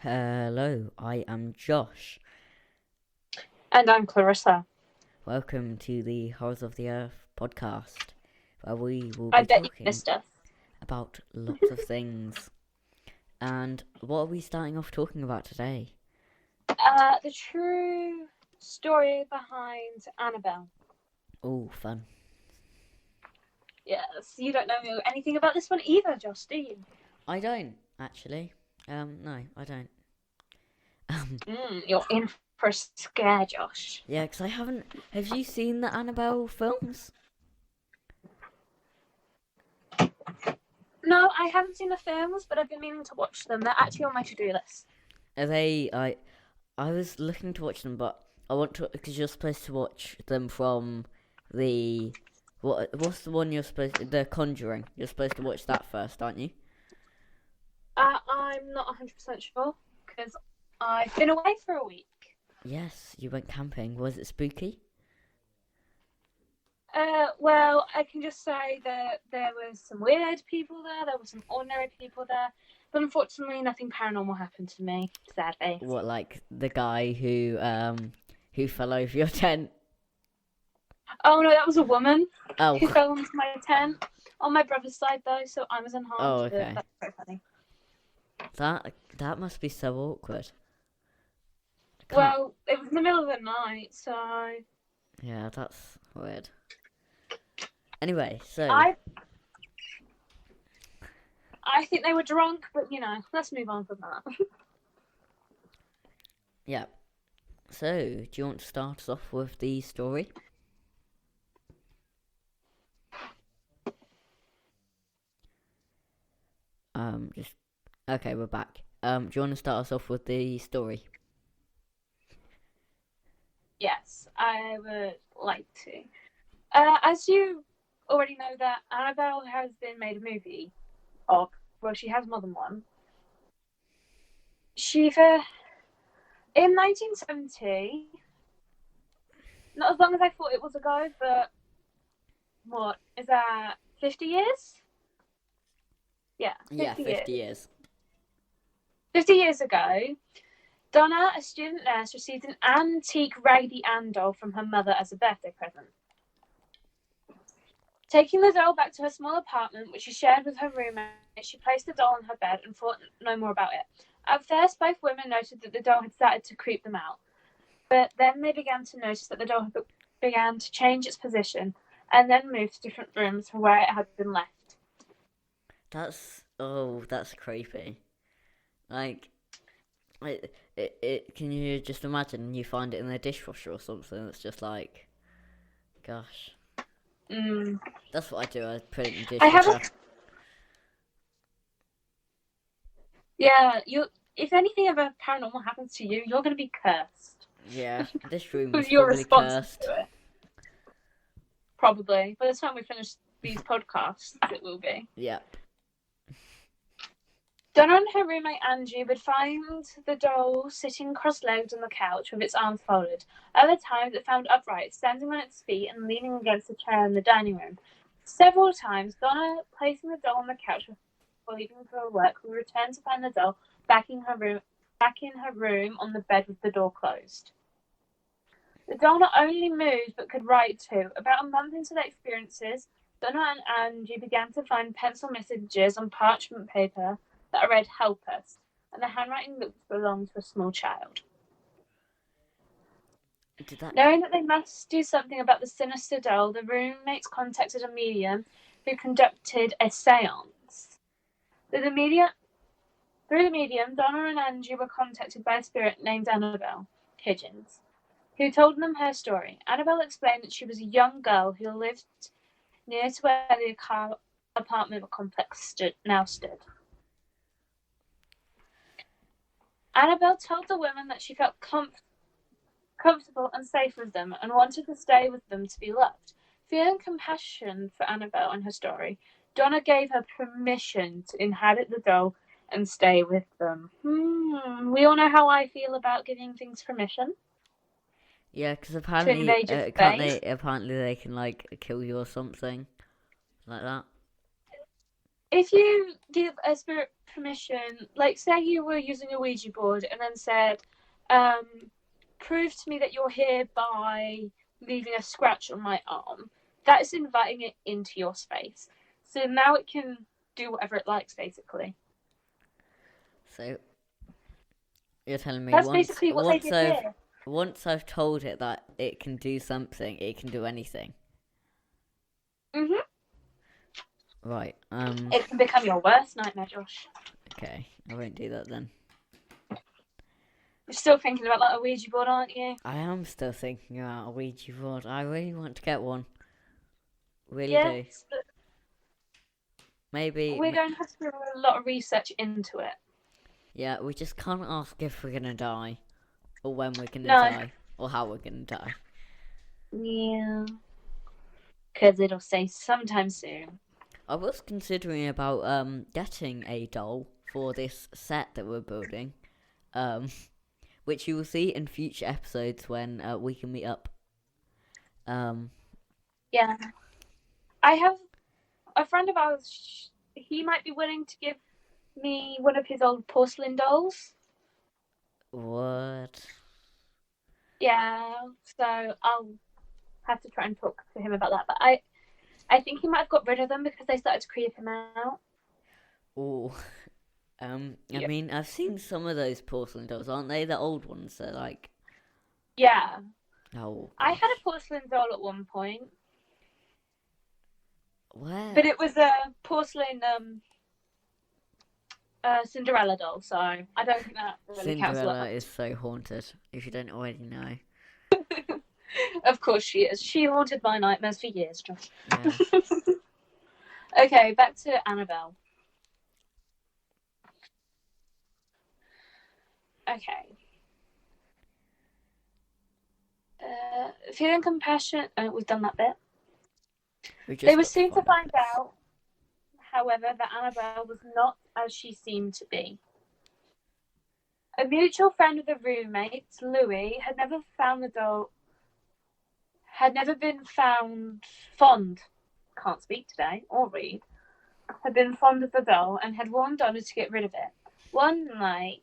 Hello, I am Josh. And I'm Clarissa. Welcome to the Horrors of the Earth podcast, where we will I be bet you talking missed us. about lots of things. And what are we starting off talking about today? The true story behind Annabelle. Oh, fun. Yes, you don't know anything about this one either, Josh, do you? I don't, actually. No, I don't. You're in for a scare, Josh. Yeah, because I haven't... Have you seen the Annabelle films? No, I haven't seen the films, but I've been meaning to watch them. They're actually on my to-do list. Are they... I was looking to watch them, but I want to... Because you're supposed to watch them from the... What's the one you're supposed to... The Conjuring. You're supposed to watch that first, aren't you? I'm not 100% sure, because I've been away for a week. Yes, you went camping. Was it spooky? Well, I can just say that there was some weird people there were some ordinary people there, but unfortunately nothing paranormal happened to me, sadly. What, like the guy who fell over your tent? Oh no, that was a woman Oh, who fell into my tent. On my brother's side though, so I was unharmed. oh, okay. That's so funny. That must be so awkward. Well, it was in the middle of the night, so Yeah, that's weird. Anyway, so I think they were drunk, but let's move on from that. yeah. So, do you want to start us off with the story? Okay, we're back. Do you want to start us off with the story? Yes, I would like to. As you already know, that Annabelle has been made a movie of. Well, she has more than one. In 1970, not as long as I thought it was ago, but what is that? 50 years? Yeah, 50 years. 50 years ago, Donna, a student nurse, received an antique Raggedy Ann doll from her mother as a birthday present. Taking the doll back to her small apartment, which she shared with her roommate, she placed the doll on her bed and thought no more about it. At first, both women noted that the doll had started to creep them out, but then they began to notice that the doll began to change its position and then move to different rooms from where it had been left. That's creepy. Like, can you just imagine you find it in the dishwasher or something? It's just like, gosh. That's what I do. I put it in the dishwasher. Yeah, if anything ever paranormal happens to you, you're going to be cursed. Yeah, this room is you're probably cursed. To it. Probably. By the time we finish these podcasts, it will be. Yeah. Donna and her roommate Angie would find the doll sitting cross-legged on the couch with its arms folded. Other times it found upright, standing on its feet and leaning against a chair in the dining room. Several times, Donna, placing the doll on the couch before leaving for work, would return to find the doll back in her room on the bed with the door closed. The doll not only moved but could write too. About a month into their experiences, Donna and Angie began to find pencil messages on parchment paper that read "Help us," and the handwriting looked to belong to a small child. Knowing that they must do something about the sinister doll, the roommates contacted a medium who conducted a séance. Through the medium, Donna and Angie were contacted by a spirit named Annabelle Higgins, who told them her story. Annabelle explained that she was a young girl who lived near to where the apartment complex now stood. Annabelle told the women that she felt comfortable and safe with them and wanted to stay with them to be loved. Feeling compassion for Annabelle and her story, Donna gave her permission to inhabit the doll and stay with them. We all know how I feel about giving things permission. Yeah, because apparently, apparently they can like kill you or something like that. if you give a spirit permission, like say you were using a Ouija board and then said, prove to me that you're here by leaving a scratch on my arm, that is inviting it into your space. So now it can do whatever it likes, basically. So you're telling me That's basically what they did here. once I've told it that it can do something, it can do anything. Mhm. Right. It can become your worst nightmare, Josh. Okay, I won't do that then. You're still thinking about that Ouija board, aren't you? I am still thinking about a Ouija board. I really want to get one. Really do. Yes, but Maybe. we're going to have to do a lot of research into it. Yeah, we just can't ask if we're gonna die, or when we're gonna No. die, or how we're gonna die. Yeah. Because it'll say sometime soon. I was considering about getting a doll for this set that we're building, which you will see in future episodes when we can meet up. Yeah. I have a friend of ours, he might be willing to give me one of his old porcelain dolls. What? Yeah, so I'll have to try and talk to him about that. But I think he might have got rid of them because they started to creep him out. Oh. I Yeah. mean, I've seen some of those porcelain dolls, aren't they? The old ones, they're like, Yeah. oh, I gosh. had a porcelain doll at one point, Where? but it was a porcelain Cinderella doll, so I don't think that really counts. Cinderella is so haunted, if you don't already know. Of course she is. She haunted my nightmares for years, Josh. Yeah. Okay, back to Annabelle. Okay. Feeling compassion. We've done that bit. They were soon to find out, however, that Annabelle was not as she seemed to be. A mutual friend of the roommates, Louis, had never been found fond. Can't speak today or read. Had been fond of the doll and had warned Donna to get rid of it. One night,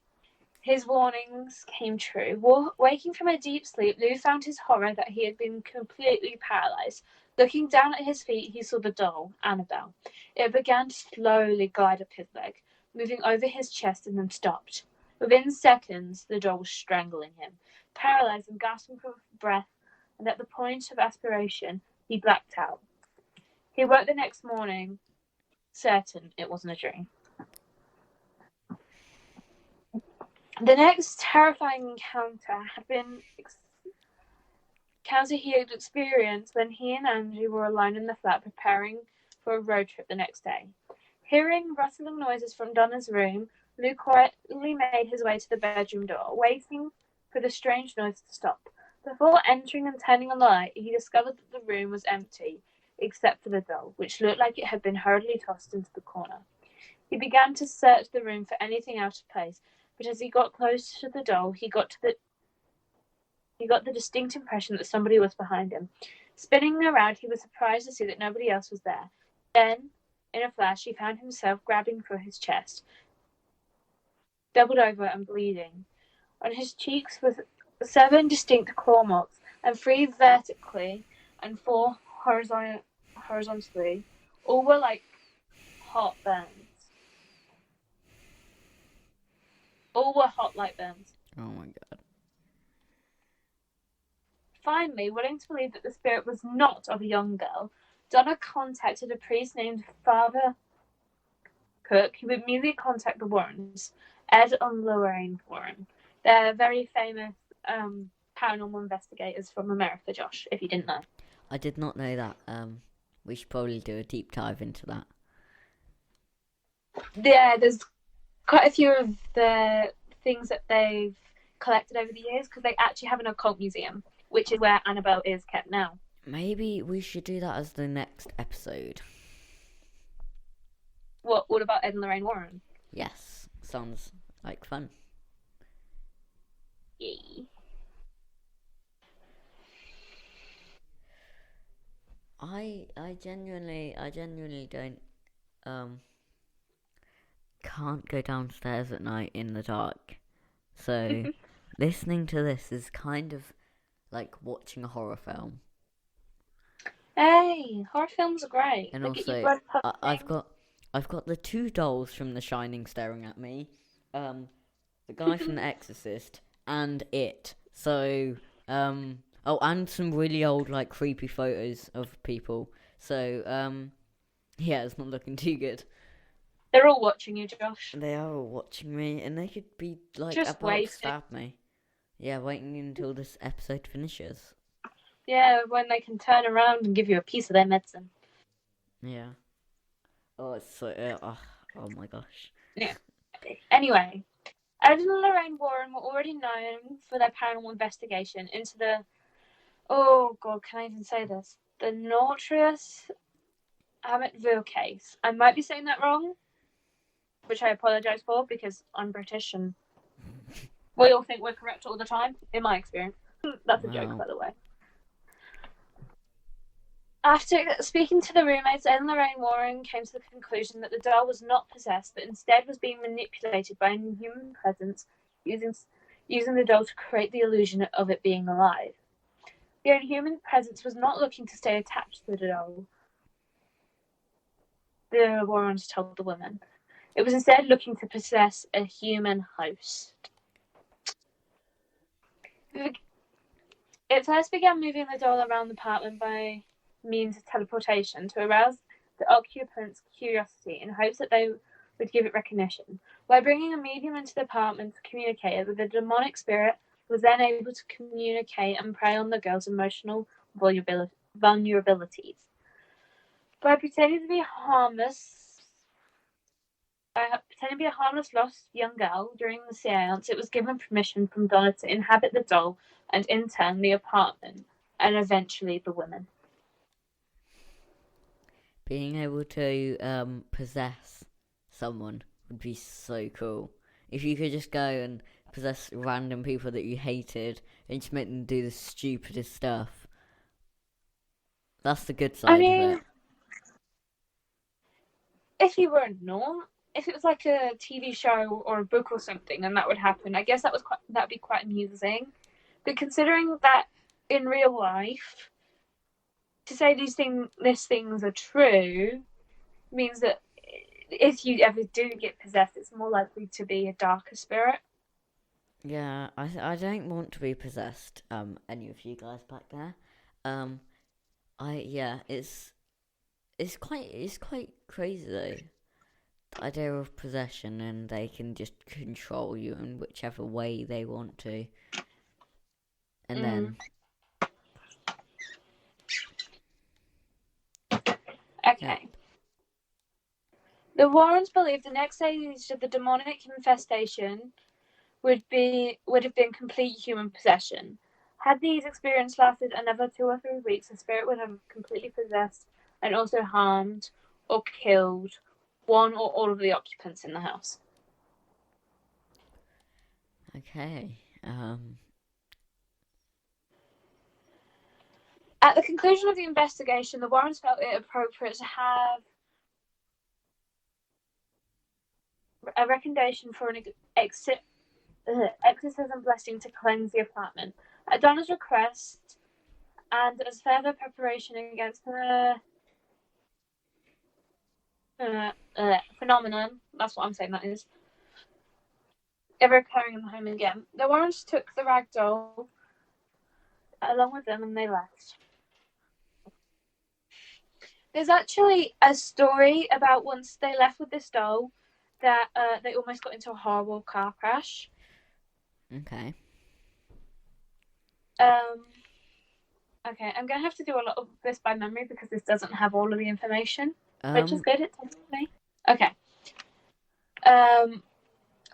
his warnings came true. Waking from a deep sleep, Lou found his horror that he had been completely paralyzed. Looking down at his feet, he saw the doll, Annabelle. It began to slowly glide up his leg, moving over his chest and then stopped. Within seconds, the doll was strangling him. Paralyzed and gasping for breath, and at the point of aspiration, he blacked out. He woke the next morning, certain it wasn't a dream. The next terrifying encounter he had experienced when he and Angie were alone in the flat preparing for a road trip the next day. Hearing rustling noises from Donna's room, Lou quietly made his way to the bedroom door, waiting for the strange noise to stop. Before entering and turning on the light, he discovered that the room was empty, except for the doll, which looked like it had been hurriedly tossed into the corner. He began to search the room for anything out of place, but as he got close to the doll, he got the distinct impression that somebody was behind him. Spinning around, he was surprised to see that nobody else was there. Then, in a flash, he found himself grabbing for his chest, doubled over and bleeding. On his cheeks were 7 distinct claw marks, and 3 vertically and 4 horizontally. All were like hot burns. All were hot like burns. Oh my god. Finally, willing to believe that the spirit was not of a young girl, Donna contacted a priest named Father Cook, who would immediately contact the Warrens, Ed and Lorraine Warren. They're very famous paranormal investigators from America, Josh, if you didn't know. I did not know that. We should probably do a deep dive into that. Yeah, there's quite a few of the things that they've collected over the years because they actually have an occult museum, which is where Annabelle is kept now. Maybe we should do that as the next episode. What, all about Ed and Lorraine Warren? Yes, sounds like fun. Yay. I genuinely don't can't go downstairs at night in the dark. So listening to this is kind of like watching a horror film. Hey, horror films are great. And They get your also, blood I- I've pumping. got I've got the two dolls from The Shining staring at me. The guy from The Exorcist and It. So, oh, and some really old, like, creepy photos of people. So, yeah, it's not looking too good. They're all watching you, Josh. They are all watching me, and they could be, like, Just about to waiting. stab me. Yeah, waiting until this episode finishes. Yeah, when they can turn around and give you a piece of their medicine. Yeah. Oh, it's so, oh my gosh. Yeah. Anyway, Ed and Lorraine Warren were already known for their paranormal investigation into the, oh god, can I even say this? The notorious Amityville case. I might be saying that wrong, which I apologise for because I'm British and we all think we're correct all the time, in my experience. That's a joke, by the way. After speaking to the roommates, Ed and Lorraine Warren came to the conclusion that the doll was not possessed, but instead was being manipulated by a human presence, using the doll to create the illusion of it being alive. The inhuman presence was not looking to stay attached to the doll, the Warrens told the woman. It was instead looking to possess a human host. It first began moving the doll around the apartment by means of teleportation to arouse the occupants' curiosity in hopes that they would give it recognition. By bringing a medium into the apartment to communicate with the demonic spirit, was then able to communicate and prey on the girl's emotional vulnerabilities. By pretending to be a harmless, lost young girl during the seance, it was given permission from Donna to inhabit the doll and in turn the apartment, and eventually the women. Being able to possess someone would be so cool. If you could just go and possess random people that you hated and just make them do the stupidest stuff. That's the good side of it. If you were known, if it was like a TV show or a book or something, and that would happen, I guess that'd be quite amusing. But considering that in real life, to say these things are true means that if you ever do get possessed, it's more likely to be a darker spirit. Yeah, I don't want to be possessed. Any of you guys back there? It's quite crazy though. The idea of possession, and they can just control you in whichever way they want to, and then. Okay. Yeah. The Warrens believed the next stage of the demonic infestation would have been complete human possession. Had these experiences lasted another 2 or 3 weeks, the spirit would have completely possessed and also harmed or killed one or all of the occupants in the house. Okay. At the conclusion of the investigation, the Warrens felt it appropriate to have a recommendation for an exorcism blessing to cleanse the apartment. At Donna's request, and as further preparation against the phenomenon, that's what I'm saying that is, ever occurring in the home again, the Warrens took the rag doll along with them and they left. There's actually a story about once they left with this doll that they almost got into a horrible car crash. Okay. Okay, I'm going to have to do a lot of this by memory because this doesn't have all of the information, which is good, it tells me. Okay.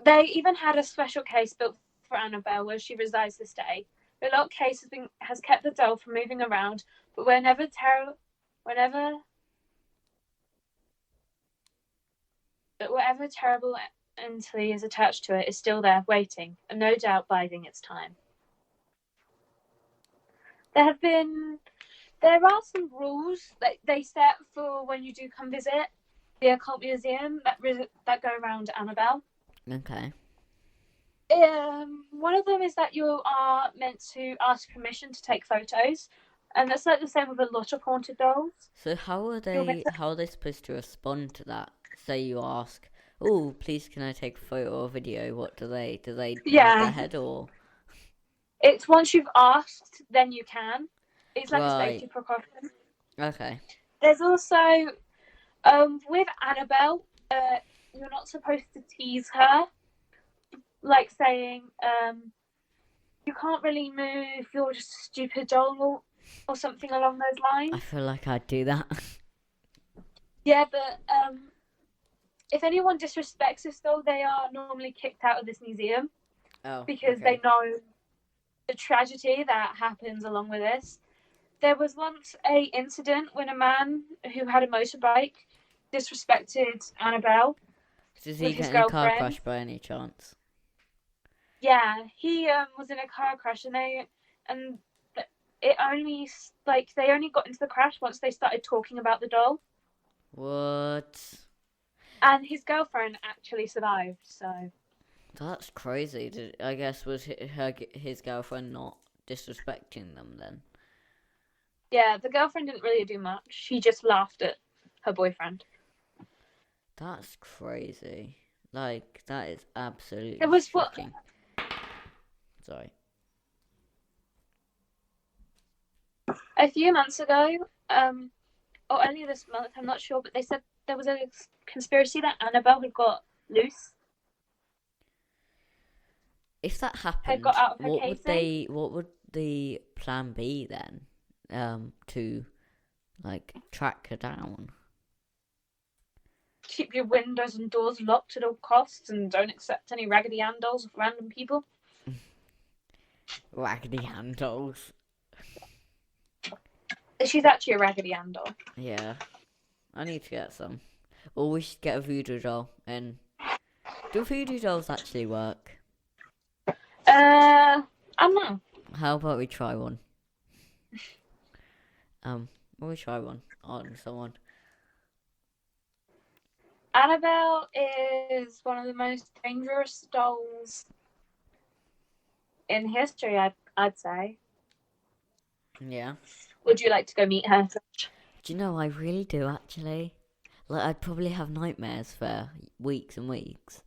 They even had a special case built for Annabelle where she resides this day. The lock case has kept the doll from moving around, but whatever terrible entity is attached to it is still there, waiting, and no doubt biding its time. There are some rules that they set for when you do come visit. the occult museum that go around Annabelle. Okay. One of them is that you are meant to ask permission to take photos, and that's like the same with a lot of haunted dolls. So how are You're meant they to, how are they supposed to respond to that? Say you ask, "Oh, please, can I take a photo or video?" What do they nod their yeah. head or? It's once you've asked, then you can. It's like a Right. safety precaution. Okay. There's also with Annabelle, you're not supposed to tease her, like saying you can't really move. You're just a stupid doll or something along those I lines. feel like I'd do that. Yeah, but if anyone disrespects this doll, they are normally kicked out of this museum Oh, because they okay. know the tragedy that happens along with this. There was once a incident when a man who had a motorbike disrespected Annabelle Does he with his get in a car girlfriend. crash by any chance? Yeah, he was in a car crash, and it only like they only got into the crash once they started talking about the doll, What? and his girlfriend actually survived. So That's crazy. I guess was his girlfriend not disrespecting them then? yeah, the girlfriend didn't really do much. She just laughed at her boyfriend. That's crazy. Like that is There absolutely was what shocking. Sorry. a few months ago, or earlier this month, I'm not sure, but they said there was a conspiracy that Annabelle had got loose, If that had got happened, out of her casing. what would the plan be then? To like track her down. Keep your windows and doors locked at all costs, and don't accept any Raggedy Ann dolls of random people. Raggedy Ann dolls. She's actually a Raggedy Ann doll. Yeah, I need to get some. Or we should get a voodoo doll. And do voodoo dolls actually work? I don't know. How about we try one? Will we try one on someone? Annabelle is one of the most dangerous dolls in history, I'd say. Yeah. Would you like to go meet her? Do you know, I really do actually. Like, I'd probably have nightmares for weeks and weeks.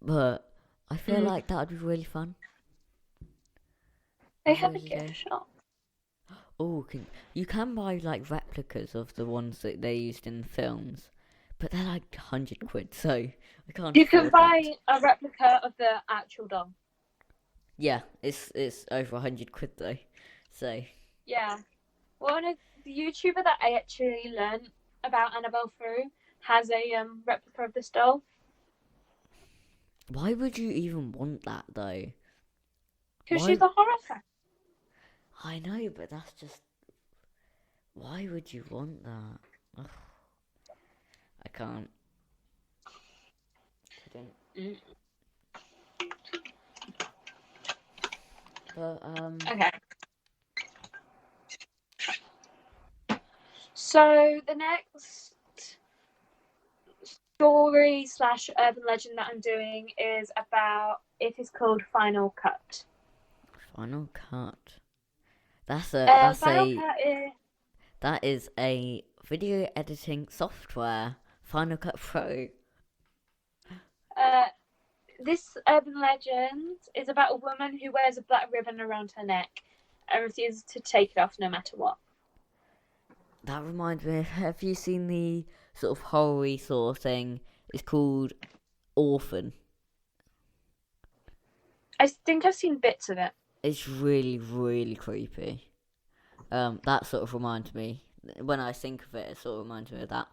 But I feel like that would be really fun. They What have a would you gift do? shop. Oh, you can buy like replicas of the ones that they used in the films, but they're like 100 quid, so I can't You can afford that. buy a replica of the actual doll. Yeah, it's over 100 quid though. So Yeah. One of the YouTuber that I actually learned about Annabelle through has a replica of this doll. why would you even want that though? Because Why? she's a horror fan. I know, but that's just why would you want that? Ugh, I can't. Couldn't. But Okay. So the next story slash urban legend that I'm doing is about, it is called Final Cut. Final Cut. That's Final Cut is that is a video editing software. Final Cut Pro. this urban legend is about a woman who wears a black ribbon around her neck and refuses to take it off no matter what. That reminds me. Have you seen the sort of horror sort of thing? It's called Orphan. I think I've seen bits of it. It's really, really creepy. That sort of reminds me. When I think of it, it sort of reminds me of that.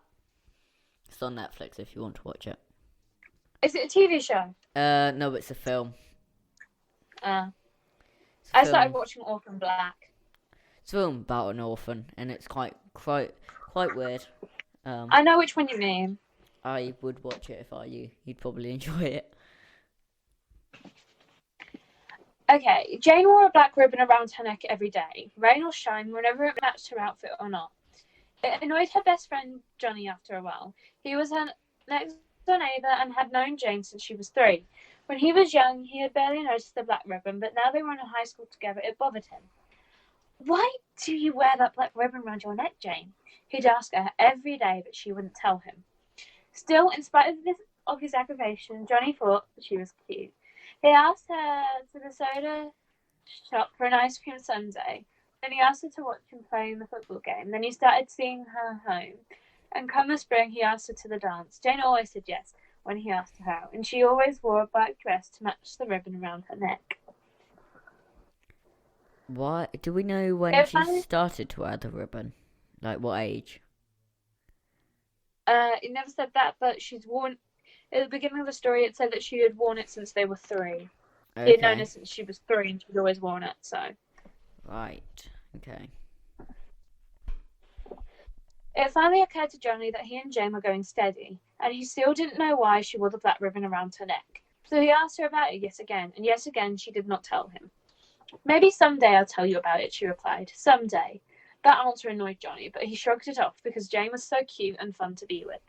It's on Netflix if you want to watch it. Is it a TV show? No, it's a film. It's a I started film. watching Orphan Black. It's a film about an orphan, and it's quite weird. I know which one you mean. I would watch it if I were you. You'd probably enjoy it. Okay, Jane wore a black ribbon around her neck every day, rain or shine, whenever it matched her outfit or not. It annoyed her best friend Johnny after a while. He was her next door neighbour and had known Jane since she was 3. When he was young, he had barely noticed the black ribbon, but now they were in high school together, it bothered him. Why do you wear that black ribbon round your neck, Jane? He'd ask her every day, but she wouldn't tell him. Still, in spite of his aggravation, Johnny thought she was cute. He asked her to the soda shop for an ice cream sundae. Then he asked her to watch him play in the football game. Then he started seeing her home. And come the spring, he asked her to the dance. Jane always said yes when he asked her out, and she always wore a black dress to match the ribbon around her neck. Why do we know when she started to wear the ribbon? Like what age? It never said that, but she's worn. At the beginning of the story, it said that she had worn it since they were 3. Okay. He had known her since she was 3, and she'd always worn it. So. Right. Okay. It finally occurred to Johnny that he and Jane were going steady, and he still didn't know why she wore the black ribbon around her neck. So he asked her about it yet again, and yet again she did not tell him. Maybe someday I'll tell you about it, she replied. Someday. That answer annoyed Johnny, but he shrugged it off because Jane was so cute and fun to be with.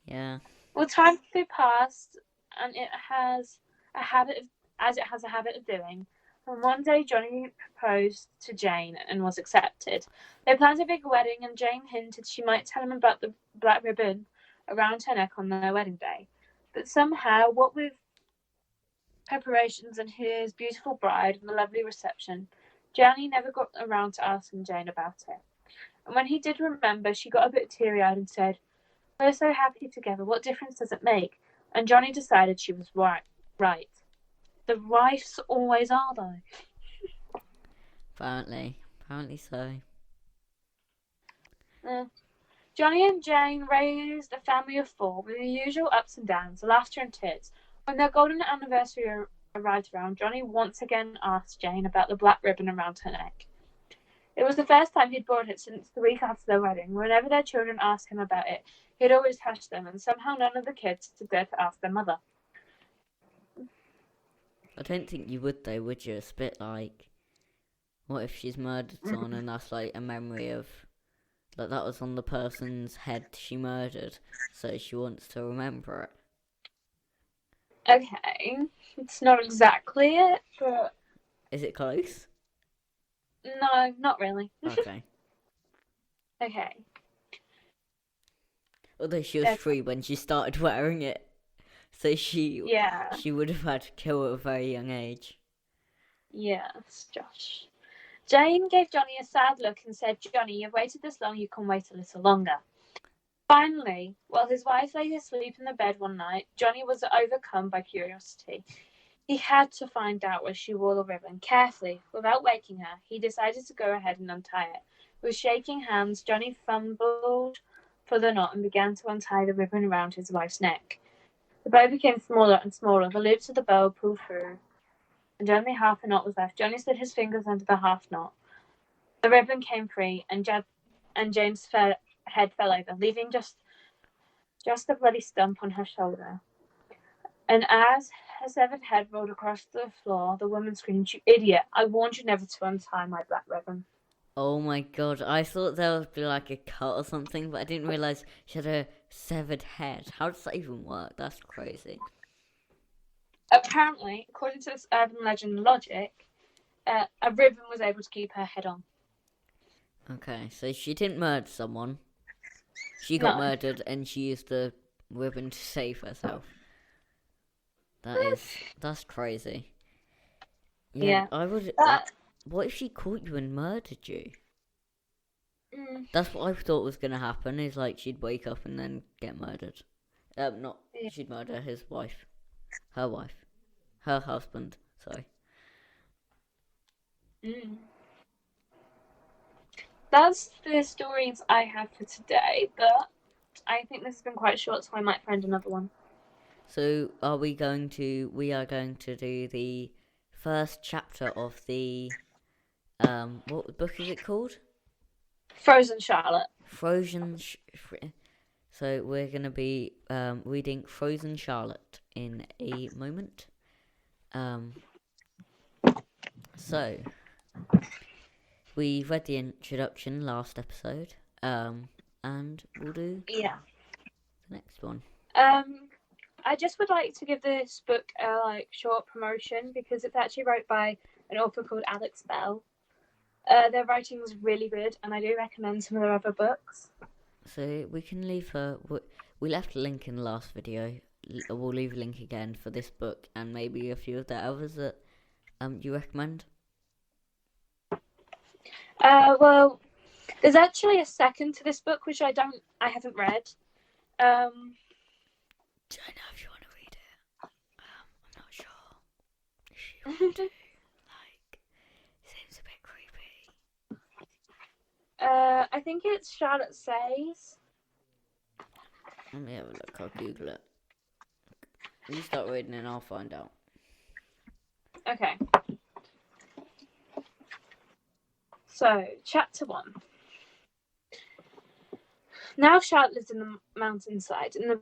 Yeah. Well, time flew past, and it has a habit of doing. And one day Johnny proposed to Jane and was accepted. They planned a big wedding, and Jane hinted she might tell him about the black ribbon around her neck on their wedding day. But somehow, what with preparations and his beautiful bride and the lovely reception, Johnny never got around to asking Jane about it. And when he did remember, she got a bit teary-eyed and said, "We're so happy together, what difference does it make?" And Johnny decided she was right. The wives always are, though. Apparently so. Johnny and Jane raised a family of 4 with the usual ups and downs, laughter and tears. When their golden anniversary arrived around, Johnny once again asked Jane about the black ribbon around her neck. It was the first time he'd brought it since the week after their wedding. Whenever their children asked him about it, he'd always hush them, and somehow none of the kids had dared to ask their mother. I don't think you would though, would you? It's a bit like, what if she's murdered someone and that's like a memory of, like that was on the person's head she murdered, so she wants to remember it. Okay, it's not exactly it, but... Is it close? No, not really. Okay. Okay. Although she was 3 when she started wearing it, so she would have had to kill at a very young age. Yes, Josh. Jane gave Johnny a sad look and said, "Johnny, you've waited this long, you can wait a little longer." Finally, while his wife lay asleep in the bed one night, Johnny was overcome by curiosity. He had to find out where she wore the ribbon. Carefully, without waking her, he decided to go ahead and untie it. With shaking hands, Johnny fumbled for the knot and began to untie the ribbon around his wife's neck. The bow became smaller and smaller. The loops of the bow pulled through, and only half a knot was left. Johnny slid his fingers under the half knot. The ribbon came free, and Jane's head fell over, leaving just a bloody stump on her shoulder. And as her severed head rolled across the floor, the woman screamed, "You idiot! I warned you never to untie my black ribbon." Oh my god, I thought there would be like a cut or something, but I didn't realise she had a severed head. How does that even work? That's crazy. Apparently, according to this urban legend logic, a ribbon was able to keep her head on. Okay, so she didn't murder someone. She got murdered and she used the ribbon to save herself. That's crazy. Yeah. I would... what if she caught you and murdered you? That's what I thought was going to happen, is like she'd wake up and then get murdered. She'd murder his wife. Her wife. Her husband, sorry. That's the stories I have for today, but I think this has been quite short, so I might find another one. So we are going to do the first chapter of the, what book is it called? Frozen Charlotte. So we're going to be reading Frozen Charlotte in a moment. So we read the introduction last episode, and we'll do Yeah. the next one. I just would like to give this book a short promotion because it's actually wrote by an author called Alex Bell. Their writing is really good, and I do recommend some of their other books. So we can leave her. We left a link in the last video. We'll leave a link again for this book and maybe a few of the others that you recommend. Well, there's actually a second to this book which I haven't read. I don't know if you want to read it. I'm not sure. If you want to, seems a bit creepy. I think it's Charlotte Says. Let me have a look. I'll Google it. You start reading and I'll find out. Okay. So, chapter 1. Now Charlotte lived in the mountainside, in the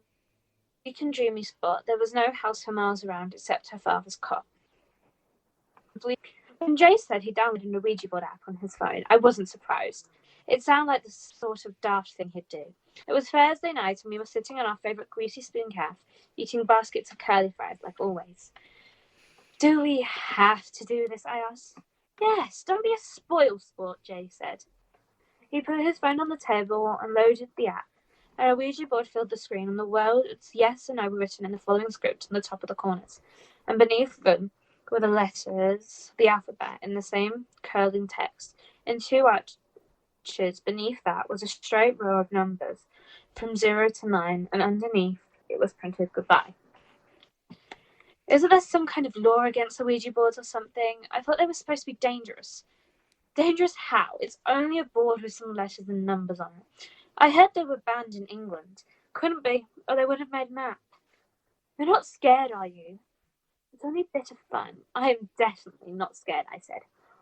bleak and dreamy spot. There was no house for miles around except her father's cot. When Jay said he downloaded a Ouija board app on his phone, I wasn't surprised. It sounded like the sort of daft thing he'd do. It was Thursday night, and we were sitting on our favourite greasy spoon calf, eating baskets of curly fries, like always. Do we have to do this? I asked. Yes, don't be a spoil sport, Jay said. He put his phone on the table and loaded the app. A Ouija board filled the screen, and the words yes and no were written in the following script on the top of the corners. And beneath them were the letters, the alphabet, in the same curling text. In 2 arches beneath that was a straight row of numbers from 0 to 9, and underneath it was printed goodbye. Isn't there some kind of law against the Ouija boards or something? I thought they were supposed to be dangerous. Dangerous how? It's only a board with some letters and numbers on it. I heard they were banned in England. Couldn't be, or they would have made an app. You're not scared, are you? It's only a bit of fun. I am definitely not scared, I said.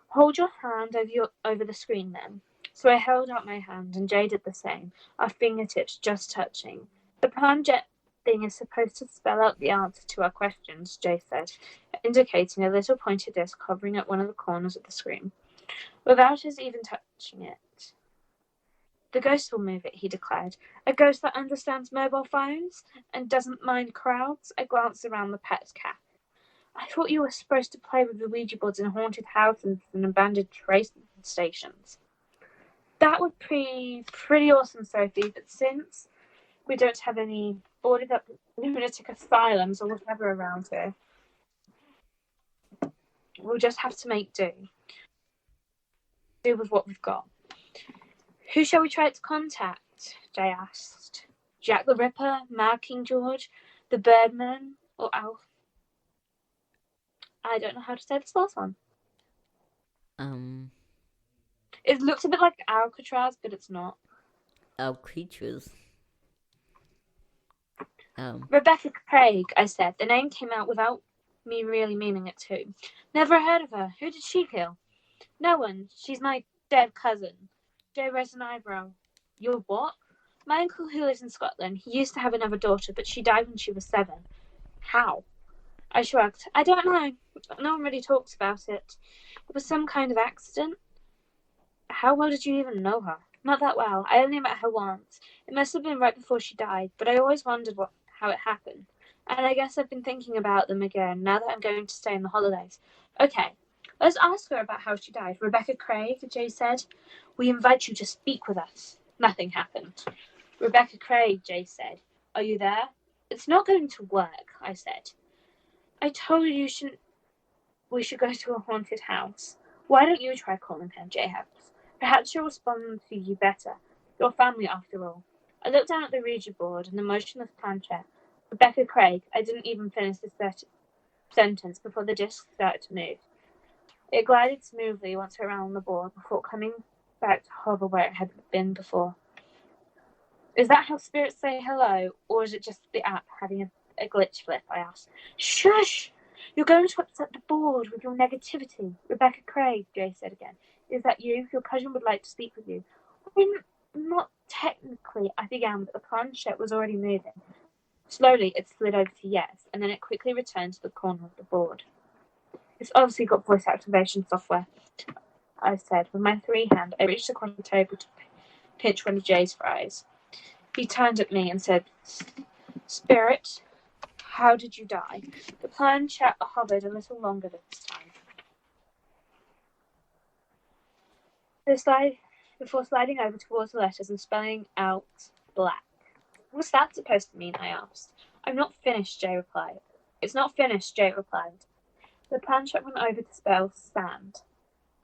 Hold your hand over the screen then. So I held out my hand, and Jay did the same, our fingertips just touching. The planjet thing is supposed to spell out the answer to our questions, Jay said, indicating a little pointed disc hovering at one of the corners of the screen. Without us even touching it. The ghost will move it, he declared. A ghost that understands mobile phones and doesn't mind crowds. I glanced around the pet cat. I thought you were supposed to play with the Ouija boards in haunted houses and abandoned train stations. That would be pretty awesome, Sophie, but since we don't have any boarded up lunatic asylums or whatever around here, we'll just have to make do with what we've got. Who shall we try to contact? Jay asked. Jack the Ripper, Mad King George, the Birdman, or Alf? I don't know how to say this last one. It looks a bit like Alcatraz, but it's not. Creatures. Rebecca Craig, I said. The name came out without me really meaning it to. Never heard of her. Who did she kill? No one. She's my dead cousin. Jay raised an eyebrow. Your what? My uncle who lives in Scotland. He used to have another daughter, but she died when she was 7. How? I shrugged. I don't know. No one really talks about it. It was some kind of accident. How well did you even know her? Not that well. I only met her once. It must have been right before she died, but I always wondered how it happened. And I guess I've been thinking about them again now that I'm going to stay in the holidays. Okay, let's ask her about how she died. Rebecca Craig, Jay said. We invite you to speak with us. Nothing happened. Rebecca Craig, Jay said. Are you there? It's not going to work, I said. I told you we should go to a haunted house. Why don't you try calling her, Jay helped. Perhaps she'll respond to you better. Your family, after all. I looked down at the Ouija board and the motionless planchette. Rebecca Craig, I didn't even finish this sentence before the disc started to move. It glided smoothly once around the board before coming back to hover where it had been before. Is that how spirits say hello, or is it just the app having a glitch flip? I asked. Shush! You're going to upset the board with your negativity. Rebecca Craig, Jay said again. Is that you? Your cousin would like to speak with you. Not technically, I began, but the planchette was already moving. Slowly, it slid over to yes, and then it quickly returned to the corner of the board. It's obviously got voice activation software. I said. With my free hand, I reached across the table to pinch one of Jay's fries. He turned at me and said, Spirit, how did you die? The planchette hovered a little longer this time. Before sliding over towards the letters and spelling out black. What's that supposed to mean? I asked. I'm not finished, Jay replied. It's not finished, Jay replied. The planchette went over to spell sand.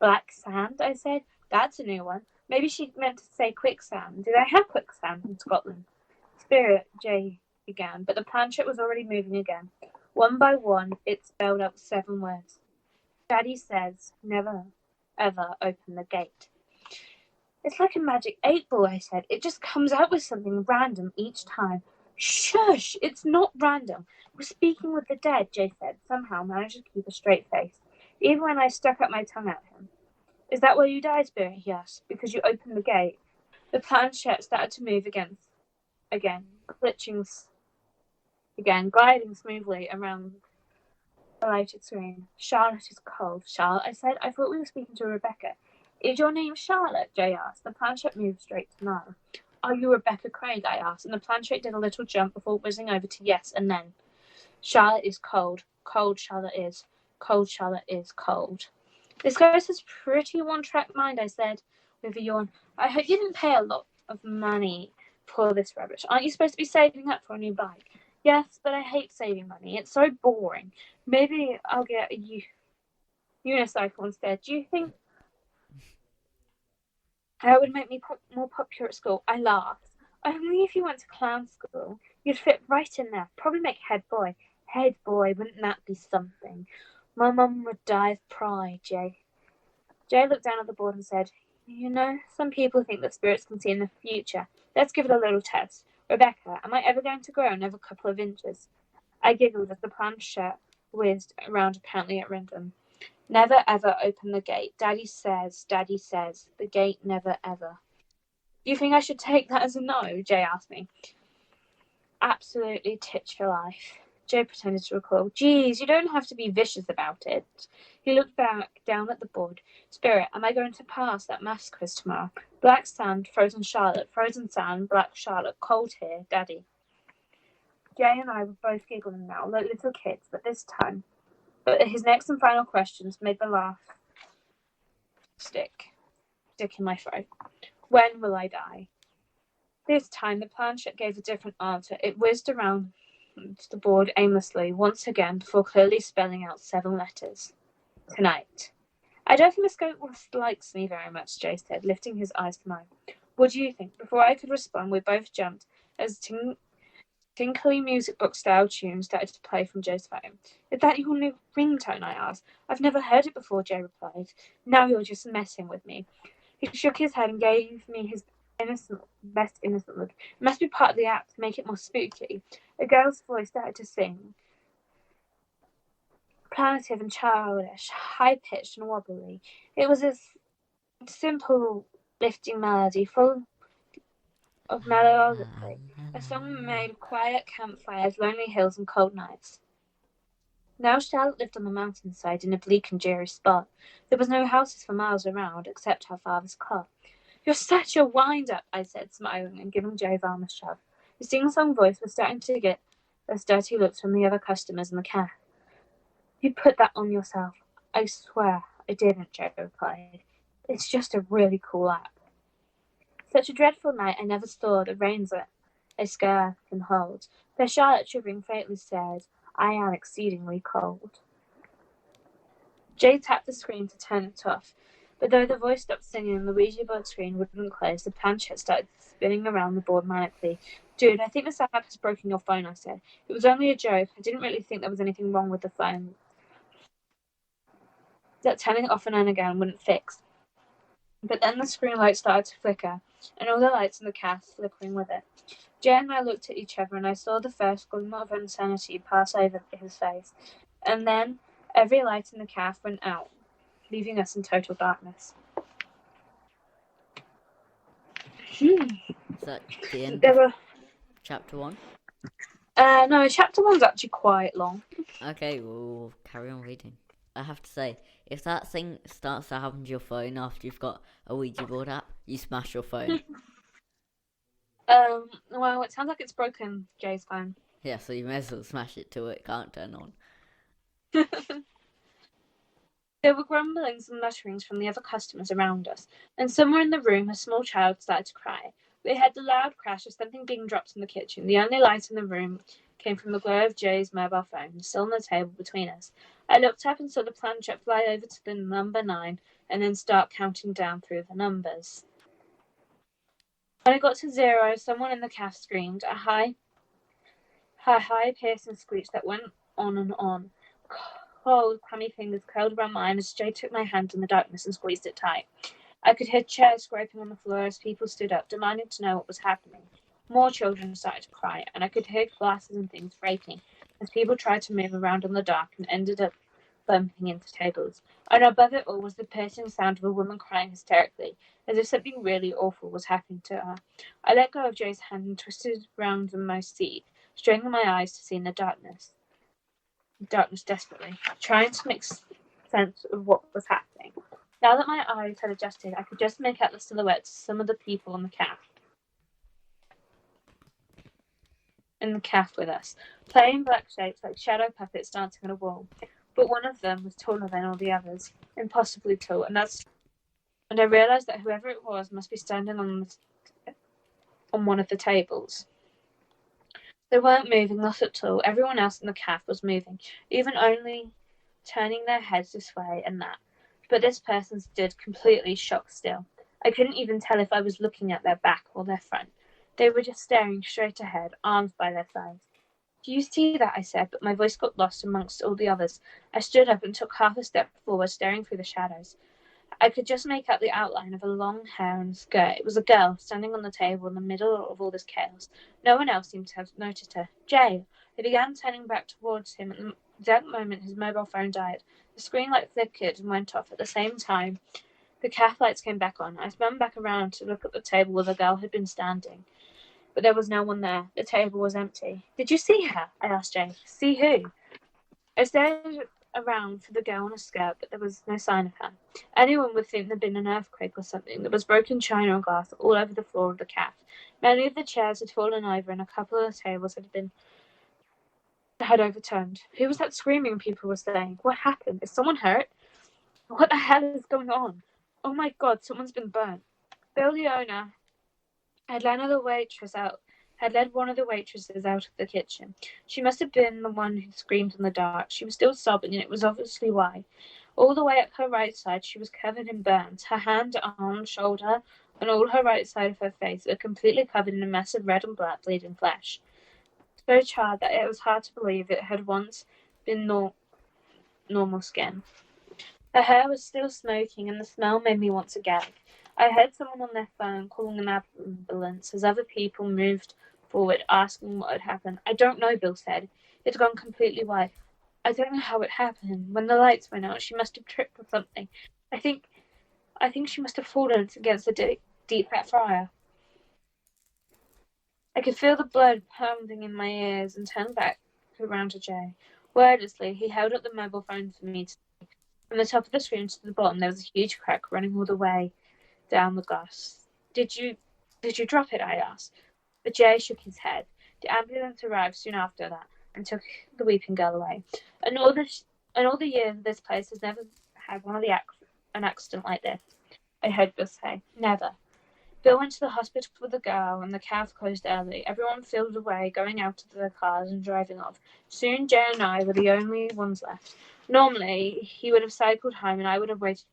Black sand, I said. That's a new one. Maybe she meant to say quicksand. Do they have quicksand in Scotland? Spirit, Jay began, but the planchette was already moving again. One by one, it spelled out 7 words. Daddy says, never, ever open the gate. It's like a magic 8-ball, I said. It just comes out with something random each time. Shush! It's not random. We're speaking with the dead, Jay said, somehow managed to keep a straight face, even when I stuck out my tongue at him. Is that where you died, Spirit? He asked. Because you opened the gate. The planchette started to move again, glitching again, gliding smoothly around the lighted screen. Charlotte is cold. Charlotte, I said. I thought we were speaking to Rebecca. Is your name Charlotte? Jay asked. The planchette moved straight to no. Are you Rebecca Craig? I asked, and the planchette did a little jump before whizzing over to yes, and then. Charlotte is cold. Cold Charlotte is. Cold Charlotte is cold. This ghost has pretty one-track mind, I said, with a yawn. I hope you didn't pay a lot of money for this rubbish. Aren't you supposed to be saving up for a new bike? Yes, but I hate saving money. It's so boring. Maybe I'll get a unicycle instead. Do you think that would make me more popular at school? I laughed. Only if you went to clown school. You'd fit right in there. Probably make head boy. Head boy, wouldn't that be something? My mum would die of pride, Jay. Jay looked down at the board and said, You know, some people think that spirits can see in the future. Let's give it a little test. Rebecca, am I ever going to grow another couple of inches? I giggled as the planchette whizzed around apparently at random. Never ever open the gate. Daddy says, the gate never ever. Do you think I should take that as a no? Jay asked me. Absolutely titch for life. Jay pretended to recall. Geez, you don't have to be vicious about it. He looked back down at the board. Spirit, am I going to pass that maths quiz tomorrow? Black sand, frozen Charlotte, frozen sand, black Charlotte, cold here, Daddy. Jay and I were both giggling now, like little kids, but his next and final questions made the laugh stick in my throat. When will I die? This time the planchette gave a different answer. It whizzed around the board aimlessly once again before clearly spelling out 7 letters. Tonight. I don't think Miss Goatworth likes me very much, Jay said, lifting his eyes to mine. What do you think? Before I could respond, we both jumped as tinkly music box style tune started to play from Jay's phone. Is that your new ringtone? I asked. I've never heard it before, Jay replied. Now you're just messing with me. He shook his head and gave me his best innocent look. It must be part of the act to make it more spooky. A girl's voice started to sing. Plaintive and childish, high-pitched and wobbly. It was a simple, lifting melody, full of melody. A song made of quiet campfires, lonely hills, and cold nights. Now Charlotte lived on the mountainside in a bleak and dreary spot. There was no houses for miles around, except her father's cot. You're such a wind-up, I said, smiling and giving Joe Valm a shove. His sing-song voice was starting to get those dirty looks from the other customers in the caf. You put that on yourself. I swear I didn't, Joe replied. It's just a really cool app. Such a dreadful night I never saw the rains a scarf can hold. Fair Charlotte shivering faintly said, I am exceedingly cold. Jay tapped the screen to turn it off, but though the voice stopped singing and the Ouija board screen wouldn't close, the planchette started spinning around the board manically. Dude, I think this app has broken your phone, I said. It was only a joke. I didn't really think there was anything wrong with the phone that turning it off and on again wouldn't fix. But then the screen light started to flicker, and all the lights in the cast flickering with it. Jay and I looked at each other, and I saw the first glimmer of insanity pass over his face. And then every light in the caf went out, leaving us in total darkness. Is that the end of chapter 1? No, chapter 1's actually quite long. Okay, we'll carry on reading. I have to say, if that thing starts to happen to your phone after you've got a Ouija board app, you smash your phone. Well, it sounds like it's broken, Jay's phone. Yeah, so you may as well smash it till it can't turn on. There were grumblings and mutterings from the other customers around us, and somewhere in the room a small child started to cry. We heard the loud crash of something being dropped in the kitchen. The only light in the room came from the glow of Jay's mobile phone, still on the table between us. I looked up and saw the planchette fly over to the number 9 and then start counting down through the numbers. When I got to 0, someone in the caf screamed, a high, piercing screech that went on and on. Cold, clammy fingers curled around mine as Jay took my hand in the darkness and squeezed it tight. I could hear chairs scraping on the floor as people stood up, demanding to know what was happening. More children started to cry, and I could hear glasses and things breaking as people tried to move around in the dark and ended up bumping into tables. And above it all was the piercing sound of a woman crying hysterically, as if something really awful was happening to her. I let go of Jay's hand and twisted round in my seat, straining my eyes to see in the darkness desperately, trying to make sense of what was happening. Now that my eyes had adjusted, I could just make out the silhouettes of some of the people in the caf with us, playing black shapes like shadow puppets dancing on a wall. But one of them was taller than all the others, impossibly tall, and I realised that whoever it was must be standing on one of the tables. They weren't moving, not at all. Everyone else in the caf was moving, even only turning their heads this way and that. But this person stood completely shocked still. I couldn't even tell if I was looking at their back or their front. They were just staring straight ahead, arms by their sides. Do you see that? I said, but my voice got lost amongst all the others. I stood up and took half a step forward, staring through the shadows. I could just make out the outline of a long hair and skirt. It was a girl standing on the table in the middle of all this chaos. No one else seemed to have noticed her. Jay! I began turning back towards him. At the exact moment his mobile phone died. The screen light flickered and went off at the same time. The caf lights came back on. I spun back around to look at the table where the girl had been standing. But there was no one there. The table was empty. Did you see her? I asked Jay. See who? I stared around for the girl in a skirt, but there was no sign of her. Anyone would think there'd been an earthquake or something. There was broken china and glass all over the floor of the caf. Many of the chairs had fallen over, and a couple of the tables had overturned. Who was that screaming? People were saying. What happened? Is someone hurt? What the hell is going on? Oh my God! Someone's been burnt. Bill, the owner, had led one of the waitresses out of the kitchen. She must have been the one who screamed in the dark. She was still sobbing, and it was obviously why. All the way up her right side, she was covered in burns. Her hand, arm, shoulder, and all her right side of her face were completely covered in a mess of red and black bleeding flesh. So charred that it was hard to believe it had once been normal skin. Her hair was still smoking, and the smell made me want to gag. I heard someone on their phone calling an ambulance as other people moved forward, asking what had happened. I don't know, Bill said. It had gone completely white. I don't know how it happened. When the lights went out, she must have tripped or something. I think she must have fallen against the deep fat fryer. I could feel the blood pounding in my ears and turned back around to Jay. Wordlessly, he held up the mobile phone for me to see. From the top of the screen to the bottom, there was a huge crack running all the way down the glass. Did you drop it? I asked. But Jay shook his head. The ambulance arrived soon after that and took the weeping girl away. And all the years this place has never had an accident like this. I heard Bill say. Never. Bill went to the hospital with the girl, and the caf closed early. Everyone filed away, going out to their cars and driving off. Soon Jay and I were the only ones left. Normally, he would have cycled home, and I would have waited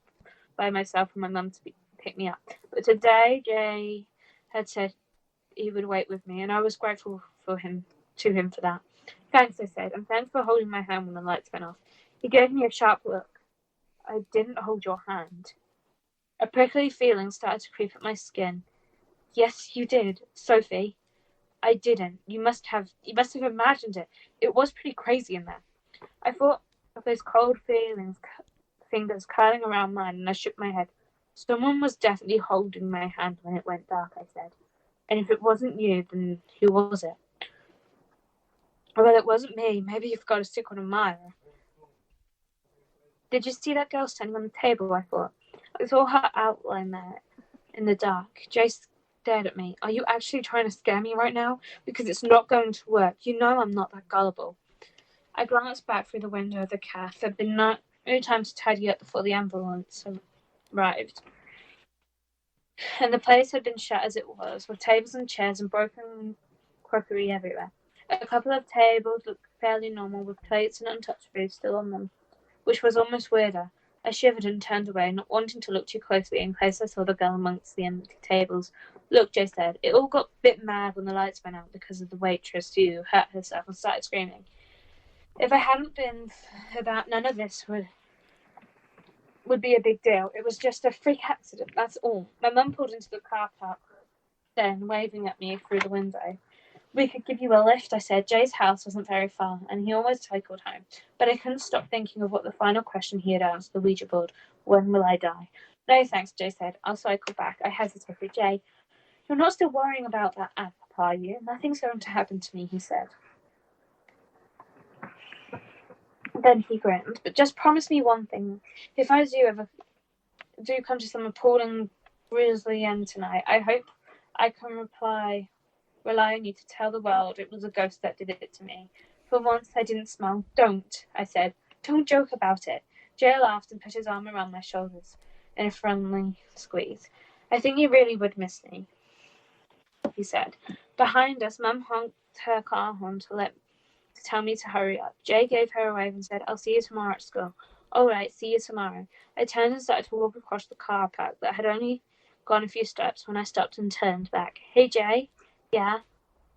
by myself for my mum to pick me up. But today, Jay had said he would wait with me, and I was grateful to him for that. Thanks, I said, and thanks for holding my hand when the lights went off. He gave me a sharp look. I didn't hold your hand. A prickly feeling started to creep up my skin. Yes, you did, Sophie. I didn't. You must have imagined it. It was pretty crazy in there. I thought of those cold fingers curling around mine, and I shook my head. Someone was definitely holding my hand when it went dark, I said. And if it wasn't you, then who was it? Well, it wasn't me. Maybe you've got a secret admirer. Did you see that girl standing on the table? I thought. I saw her outline there in the dark. Jay stared at me. Are you actually trying to scare me right now? Because it's not going to work. You know I'm not that gullible. I glanced back through the window of the cafe. There'd been no time to tidy up before the ambulance arrived. And the place had been shut as it was, with tables and chairs and broken crockery everywhere. A couple of tables looked fairly normal, with plates and untouched food still on them, which was almost weirder. I shivered and turned away, not wanting to look too closely in case I saw the girl amongst the empty tables. Look, Jay said. It all got a bit mad when the lights went out because of the waitress who hurt herself and started screaming. If it hadn't been for that, none of this would be a big deal. It was just a freak accident, that's all. My mum pulled into the car park then, waving at me through the window. We could give you a lift, I said. Jay's house wasn't very far, and he always cycled home. But I couldn't stop thinking of what the final question he had asked the Ouija board. When will I die? No, thanks, Jay said. I'll cycle back. I hesitated. Jay, you're not still worrying about that app, are you? Nothing's going to happen to me, he said. Then he grinned. But just promise me one thing. If I do come to some appalling, grisly end tonight, I hope I can rely on you to tell the world it was a ghost that did it to me. For once I didn't smile. Don't, I said. Don't joke about it. Jay laughed and put his arm around my shoulders in a friendly squeeze. I think you really would miss me, he said. Behind us, Mum honked her car horn to tell me to hurry up. Jay gave her a wave and said, I'll see you tomorrow at school. All right, see you tomorrow. I turned and started to walk across the car park that had only gone a few steps when I stopped and turned back. Hey, Jay? Yeah?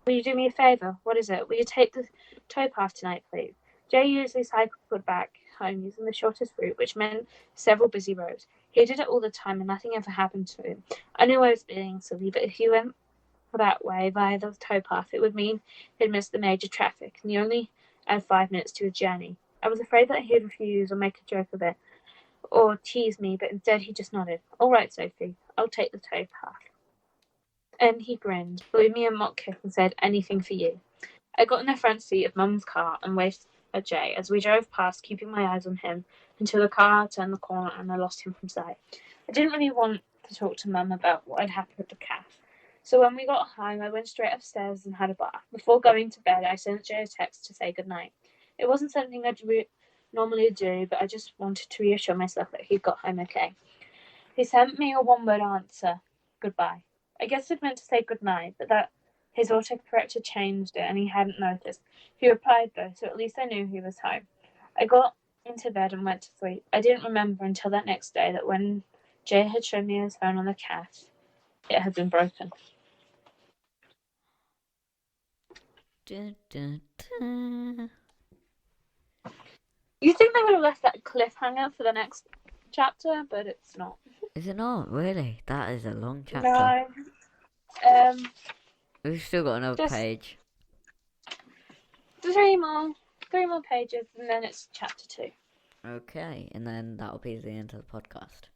Will you do me a favour? What is it? Will you take the towpath tonight, please? Jay usually cycled back home using the shortest route, which meant several busy roads. He did it all the time and nothing ever happened to him. I knew I was being silly, but if he went that way via the towpath, it would mean he'd miss the major traffic, and he only had 5 minutes to his journey. I was afraid that he'd refuse or make a joke of it, or tease me, but instead he just nodded. All right, Sophie, I'll take the towpath. And he grinned, blew me a mock kiss and said, anything for you. I got in the front seat of Mum's car and waved at Jay as we drove past, keeping my eyes on him until the car turned the corner and I lost him from sight. I didn't really want to talk to Mum about what had happened at the cafe. So when we got home, I went straight upstairs and had a bath. Before going to bed, I sent Jay a text to say goodnight. It wasn't something I'd normally do, but I just wanted to reassure myself that he'd got home okay. He sent me a one-word answer, goodbye. I guess it meant to say goodnight, but that his autocorrect had changed it and he hadn't noticed. He replied though, so at least I knew he was home. I got into bed and went to sleep. I didn't remember until that next day that when Jay had shown me his phone on the cafe, it had been broken. Dun, dun, dun. You think they would have left that cliffhanger for the next chapter, but it's not. Is it not? Really? That is a long chapter. No. We've still got another page. Three more pages, and then it's chapter 2. Okay, and then that'll be the end of the podcast.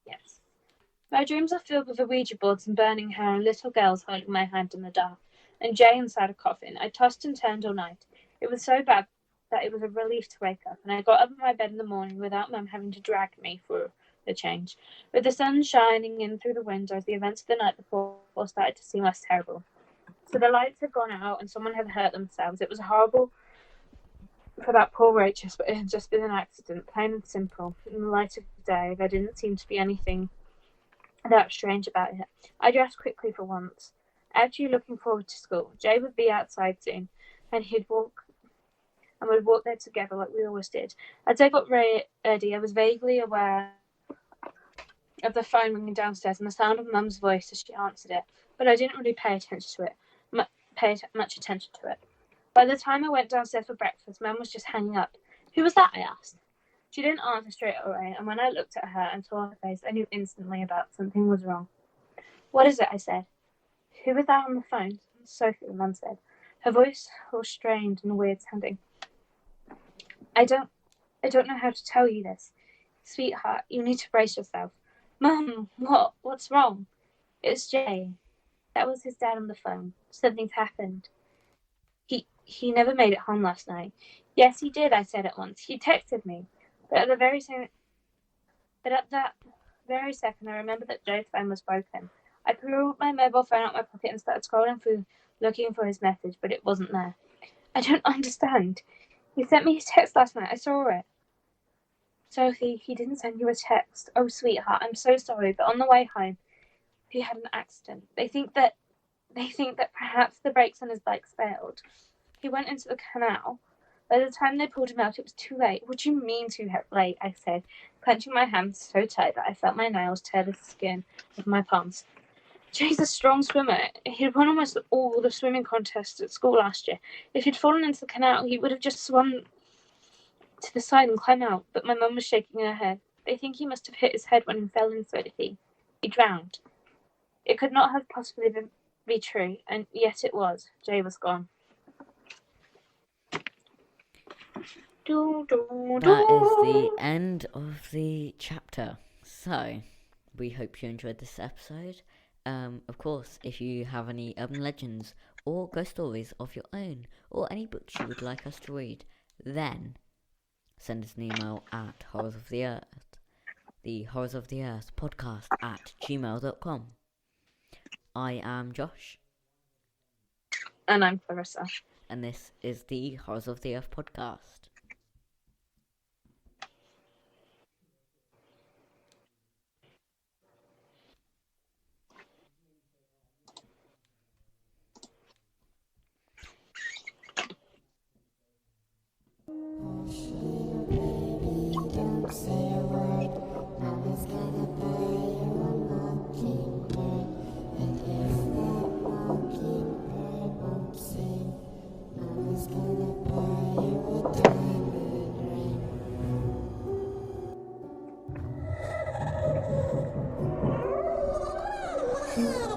Yes. My dreams are filled with the Ouija boards and burning hair and little girls holding my hand in the dark, and Jay inside a coffin. I tossed and turned all night. It was so bad that it was a relief to wake up, and I got up in my bed in the morning without Mum having to drag me for the change. With the sun shining in through the windows, the events of the night before started to seem less terrible. So the lights had gone out and someone had hurt themselves. It was horrible for that poor waitress, but it had just been an accident, plain and simple. In the light of the day, there didn't seem to be anything that strange about it. I dressed quickly for once, actually looking forward to school. Jay would be outside soon, and we'd walk there together like we always did. As I got ready, I was vaguely aware of the phone ringing downstairs and the sound of Mum's voice as she answered it, but I didn't really pay much attention to it. By the time I went downstairs for breakfast, Mum was just hanging up. Who was that? I asked. She didn't answer straight away, and when I looked at her and saw her face, I knew instantly about something was wrong. What is it? I said. Who was that on the phone? Sophie, Mum said. Her voice was strained and weird sounding. I don't know how to tell you this. Sweetheart, you need to brace yourself. Mum, what? What's wrong? It's Jay. That was his dad on the phone. Something's happened. He never made it home last night. Yes, he did, I said at once. He texted me. But at that very second, I remembered that Joe's phone was broken. I pulled my mobile phone out of my pocket and started scrolling through, looking for his message, but it wasn't there. I don't understand. He sent me his text last night. I saw it. Sophie, he didn't send you a text. Oh, sweetheart, I'm so sorry, but on the way home, he had an accident. They think that perhaps the brakes on his bike failed. He went into the canal. By the time they pulled him out, it was too late. What do you mean too late? I said, clenching my hands so tight that I felt my nails tear the skin of my palms. Jay's a strong swimmer. He'd won almost all the swimming contests at school last year. If he'd fallen into the canal, he would have just swum to the side and climbed out. But my mum was shaking her head. They think he must have hit his head when he fell into it. He drowned. It could not have possibly be true, and yet it was. Jay was gone. That is the end of the chapter. So, we hope you enjoyed this episode. Of course, if you have any urban legends or ghost stories of your own, or any books you would like us to read, then send us an email at the Horrors of the Earth podcast at gmail.com. I am Josh. And I'm Clarissa. And this is the Horrors of the Earth podcast. Yeah.